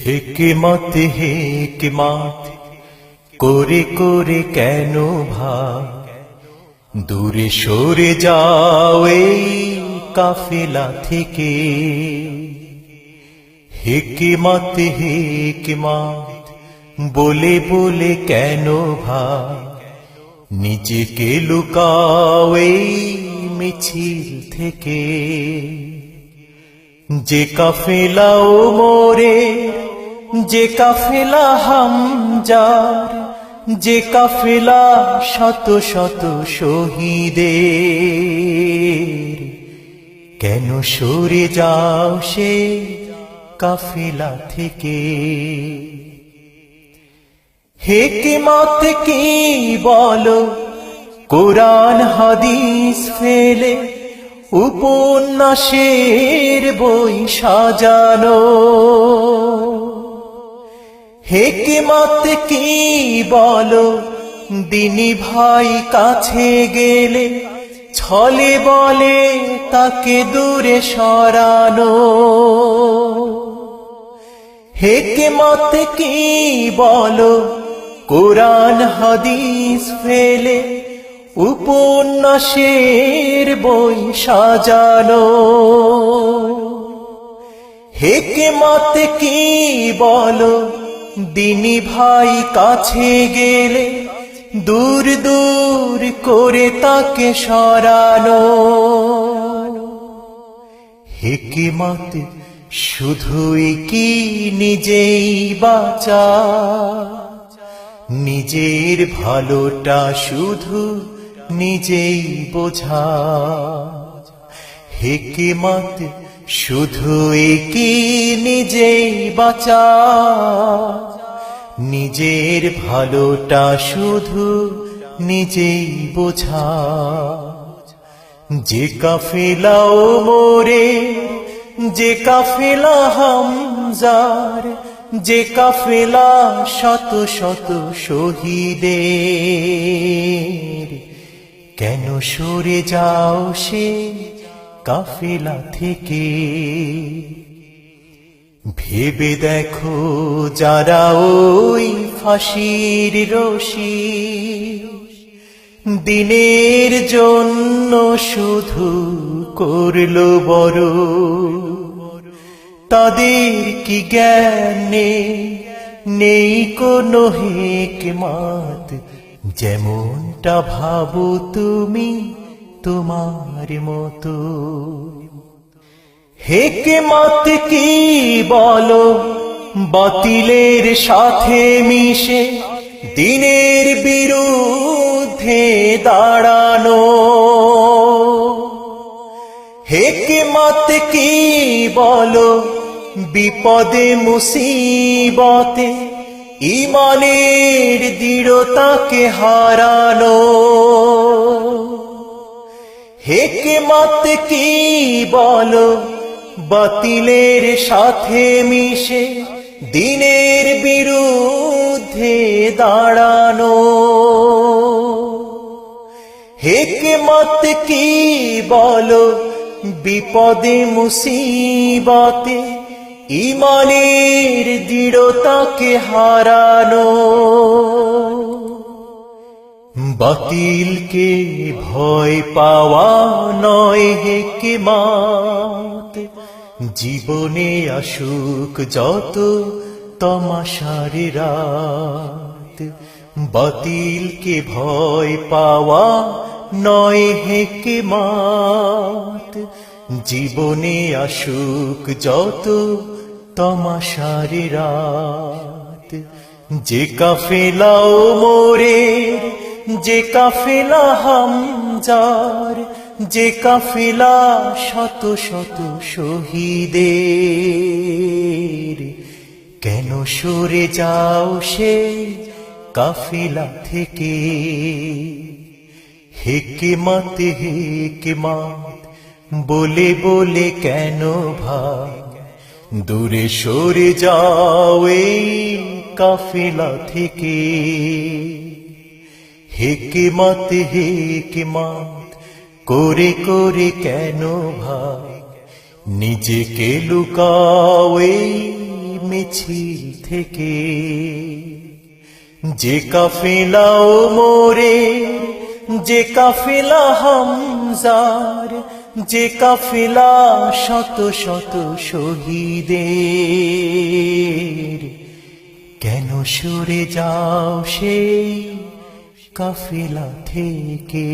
হিকমত করে করে কেন ভাই দূরে সরে যাও এই কাফেলা থেকে। হিকমত বলে বলে কেন ভাই নিজেকে লুকাও এই মিছিল থেকে। যে কাফেলা ওমরে, যে কাফেলা হামজার, যে কাফেলা শত শত শহীদের, কেন সরে যাও সে কাফেলা থেকে। হিকমত কি বলো কোরআন হাদিস ফেলে উপন্যাসের বই সাজানো। হিকমত কি বলো দিনী ভাই কাছে গেলে ছলে বলে তাকে দূরে সরানো। হিকমত কি বলো কোরআন হাদিস ফেলে উপন্যাসের বই সাজানো। হিকমত কি বলো দিনী ভাই কাছে গেলে দূর দূর করে তাকে সরানো। হিকমত শুধুই কি নিজেই বাঁচা, নিজের ভালোটা শুধু নিজেই বোঝা। হিকমত শুধুই কি নিজেই বাঁচা, নিজের ভালোটা শুধু নিজেই বোঝা। যে কাফেলা ওমরে, যে কাফেলা হামজার, যে কাফেলা শত শত শহীদের, কেন সরে যাও সে কাফেলা থেকে। ভেবে দেখো যারা ওই ফাঁসির রশি দিনের জন্য শুধু করলো বড়, তাদের কি জ্ঞান নেই কোনো হিকমত, যেমনটা ভাবো তুমি তোমার মতো। হিকমত কি বলো বাতিলের সাথে মিশে দিনের বিরুদ্ধে দাঁড়ানো। হিকমত কি বলো বিপদে মুসিবতে ঈমানের দৃঢ়তাকে হারানো। হিকমত কি বলো বাতিলের সাথে মিশে দিনের বিরুদ্ধে দাঁড়ানো। হিকমত কি বলো বিপদে মুসিবতে ঈমানের দৃঢ়তাকে হারানো। বাতিলকে ভয় পাওয়া নয় হিকমত, জীবনে আসুক যত তমাশার রাত। বাতিলকে ভয় পাওয়া নয় হিকমত, জীবনে আসুক যত তমাশার রাত। যে কাফেলা ওমরের, যে কাফেলা হামজার, যে কাফেলা শত শত শহীদের, কেন সরে যাও সে কাফেলা থেকে। হিকমত বলে বলে কেন ভাই দূরে সরে যাও এই কাফেলা থেকে। হিকমত করে করে কেন ভাই নিজেকে লুকাও এই মিছিল থেকে, যে কাফেলা ওমরে, যে কাফেলা হামজার, যে কাফেলা শত শত শহীদের, কেন সরে যাও সেই কাফেলা থেকে?